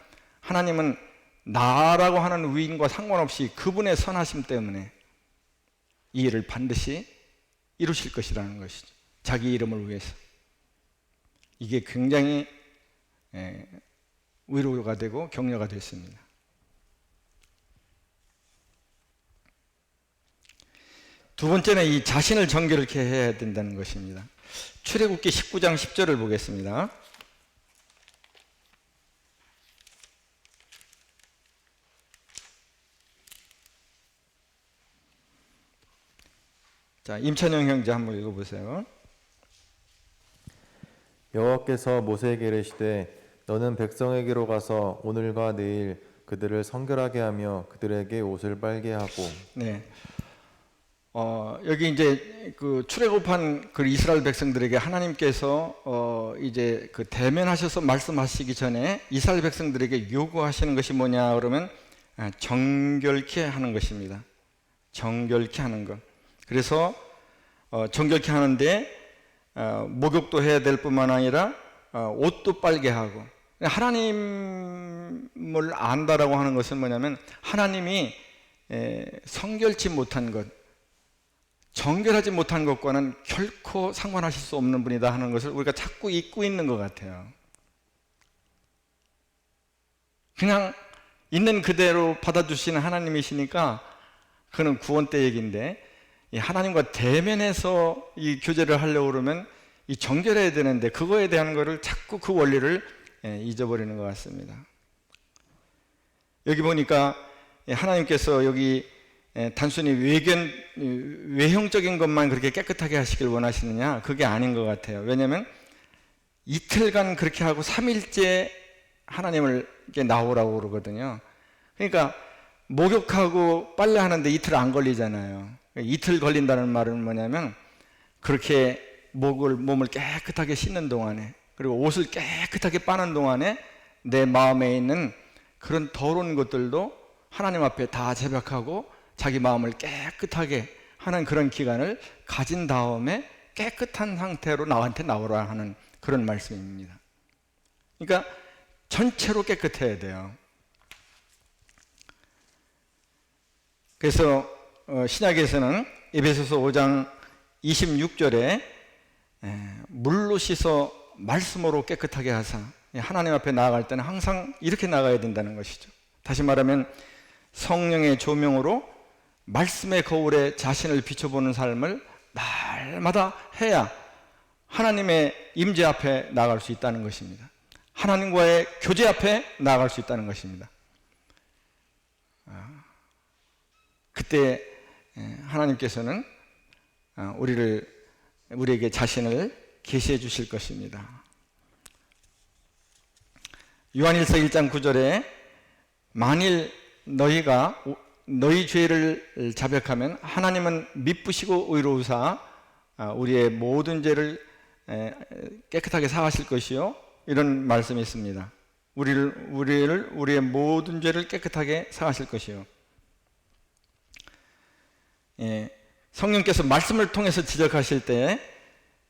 하나님은 나라고 하는 위인과 상관없이 그분의 선하심 때문에 이 일을 반드시 이루실 것이라는 것이죠. 자기 이름을 위해서. 이게 굉장히 위로가 되고 격려가 됐습니다. 두 번째는 이 자신을 정결케 해야 된다는 것입니다. 출애굽기 19장 10절을 보겠습니다. 자, 임찬영 형제 한번 읽어보세요. 여호와께서 모세에게 이르시되 너는 백성에게로 가서 오늘과 내일 그들을 성결하게 하며 그들에게 옷을 빨게 하고. 네. 여기 이제 그 출애굽한 그 이스라엘 백성들에게 하나님께서 이제 그 대면하셔서 말씀하시기 전에 이스라엘 백성들에게 요구하시는 것이 뭐냐 그러면 정결케 하는 것입니다. 정결케 하는 것. 그래서 정결케 하는데 목욕도 해야 될 뿐만 아니라 옷도 빨게 하고. 하나님을 안다라고 하는 것은 뭐냐면 하나님이 성결치 못한 것, 정결하지 못한 것과는 결코 상관하실 수 없는 분이다 하는 것을 우리가 자꾸 잊고 있는 것 같아요. 그냥 있는 그대로 받아주시는 하나님이시니까 그는 구원 때 얘기인데, 이 하나님과 대면해서 이 교제를 하려고 그러면 이 정결해야 되는데 그거에 대한 거를 자꾸 그 원리를 잊어버리는 것 같습니다. 여기 보니까 하나님께서 여기 단순히 외형적인 것만 그렇게 깨끗하게 하시길 원하시느냐? 그게 아닌 것 같아요. 왜냐하면 이틀간 그렇게 하고 3일째 하나님을 나오라고 그러거든요. 그러니까 목욕하고 빨래하는데 이틀 안 걸리잖아요. 이틀 걸린다는 말은 뭐냐면 그렇게 몸을 깨끗하게 씻는 동안에, 그리고 옷을 깨끗하게 빠는 동안에 내 마음에 있는 그런 더러운 것들도 하나님 앞에 다 제백하고 자기 마음을 깨끗하게 하는 그런 기간을 가진 다음에 깨끗한 상태로 나한테 나오라 하는 그런 말씀입니다. 그러니까 전체로 깨끗해야 돼요. 그래서 신약에서는 에베소서 5장 26절에 물로 씻어 말씀으로 깨끗하게 하사, 하나님 앞에 나아갈 때는 항상 이렇게 나가야 된다는 것이죠. 다시 말하면 성령의 조명으로 말씀의 거울에 자신을 비춰보는 삶을 날마다 해야 하나님의 임재 앞에 나아갈 수 있다는 것입니다. 하나님과의 교제 앞에 나아갈 수 있다는 것입니다. 그때 하나님께서는 우리에게 자신을 계시해 주실 것입니다. 요한일서 1장 9절에 만일 너희가 너희 죄를 자백하면 하나님은 미쁘시고 의로우사 우리의 모든 죄를 깨끗하게 사하실 것이요, 이런 말씀이 있습니다. 우리의 모든 죄를 깨끗하게 사하실 것이요. 성령께서 말씀을 통해서 지적하실 때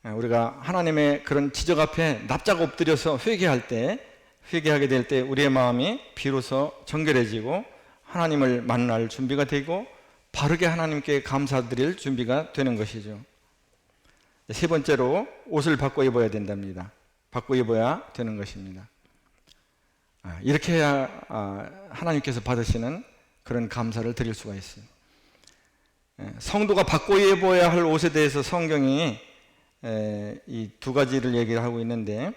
우리가 하나님의 그런 지적 앞에 납작 엎드려서 회개하게 될 때 우리의 마음이 비로소 정결해지고 하나님을 만날 준비가 되고 바르게 하나님께 감사드릴 준비가 되는 것이죠. 세 번째로 옷을 바꿔 입어야 된답니다. 바꿔 입어야 되는 것입니다. 이렇게 해야 하나님께서 받으시는 그런 감사를 드릴 수가 있어요. 성도가 바꿔 입어야 할 옷에 대해서 성경이 이 두 가지를 얘기를 하고 있는데,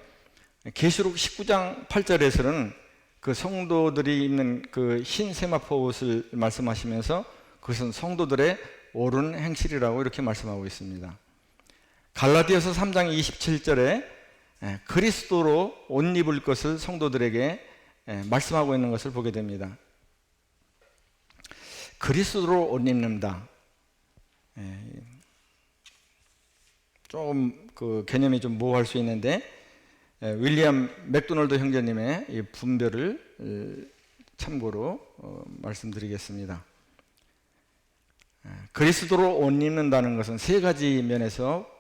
계시록 19장 8절에서는 그 성도들이 입는 그 흰 세마포 옷을 말씀하시면서 그것은 성도들의 옳은 행실이라고 이렇게 말씀하고 있습니다. 갈라디아서 3장 27절에 그리스도로 옷 입을 것을 성도들에게 말씀하고 있는 것을 보게 됩니다. 그리스도로 옷 입는다. 좀 그 개념이 좀 모호할 수 있는데, 윌리엄 맥도널드 형제님의 이 분별을 참고로 말씀드리겠습니다. 그리스도로 옷 입는다는 것은 세 가지 면에서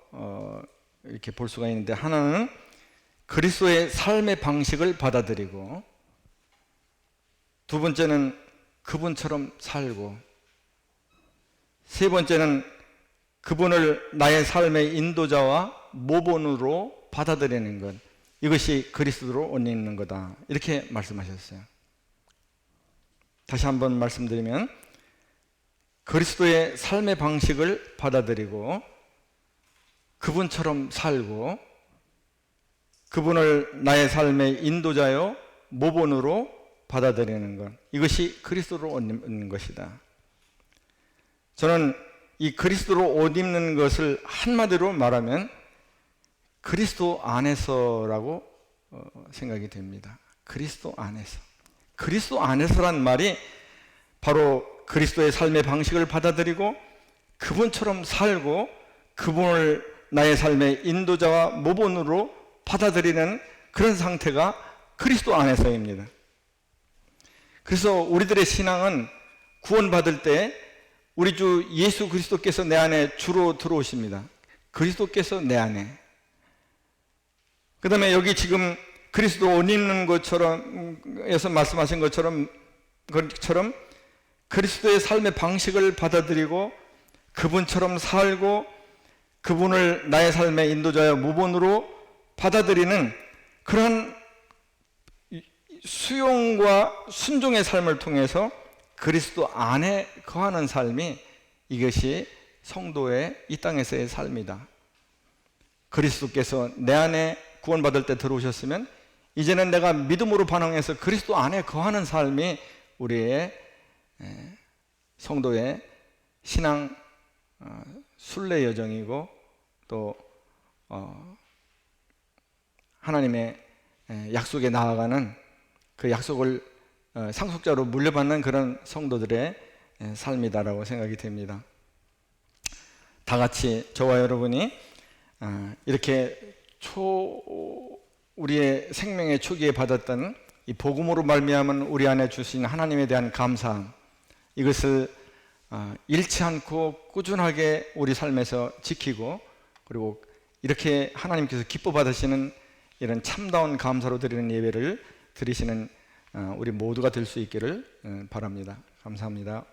이렇게 볼 수가 있는데, 하나는 그리스도의 삶의 방식을 받아들이고, 두 번째는 그분처럼 살고, 세 번째는 그분을 나의 삶의 인도자와 모본으로 받아들이는 것, 이것이 그리스도로 옷 입는 거다, 이렇게 말씀하셨어요. 다시 한번 말씀드리면, 그리스도의 삶의 방식을 받아들이고 그분처럼 살고 그분을 나의 삶의 인도자요 모본으로 받아들이는 것, 이것이 그리스도로 옷 입는 것이다. 저는 이 그리스도로 옷 입는 것을 한마디로 말하면 그리스도 안에서라고 생각이 됩니다. 그리스도 안에서. 그리스도 안에서란 말이 바로 그리스도의 삶의 방식을 받아들이고 그분처럼 살고 그분을 나의 삶의 인도자와 모본으로 받아들이는 그런 상태가 그리스도 안에서입니다. 그래서 우리들의 신앙은 구원받을 때 우리 주 예수 그리스도께서 내 안에 주로 들어오십니다. 그리스도께서 내 안에. 그 다음에 여기 지금 그리스도 옷 입는 것처럼 에서 말씀하신 것처럼 그리스도의 삶의 방식을 받아들이고 그분처럼 살고 그분을 나의 삶의 인도자여 모본으로 받아들이는 그런 수용과 순종의 삶을 통해서 그리스도 안에 거하는 삶이, 이것이 성도의 이 땅에서의 삶이다. 그리스도께서 내 안에 구원받을 때 들어오셨으면 이제는 내가 믿음으로 반응해서 그리스도 안에 거하는 삶이 우리의 성도의 신앙 순례 여정이고, 또 하나님의 약속에 나아가는 그 약속을 상속자로 물려받는 그런 성도들의 삶이다라고 생각이 됩니다. 다 같이 저와 여러분이 이렇게 우리의 생명의 초기에 받았던 이 복음으로 말미암은 우리 안에 주신 하나님에 대한 감사함, 이것을 잃지 않고 꾸준하게 우리 삶에서 지키고, 그리고 이렇게 하나님께서 기뻐 받으시는 이런 참다운 감사로 드리는 예배를 드리시는 우리 모두가 될 수 있기를 바랍니다. 감사합니다.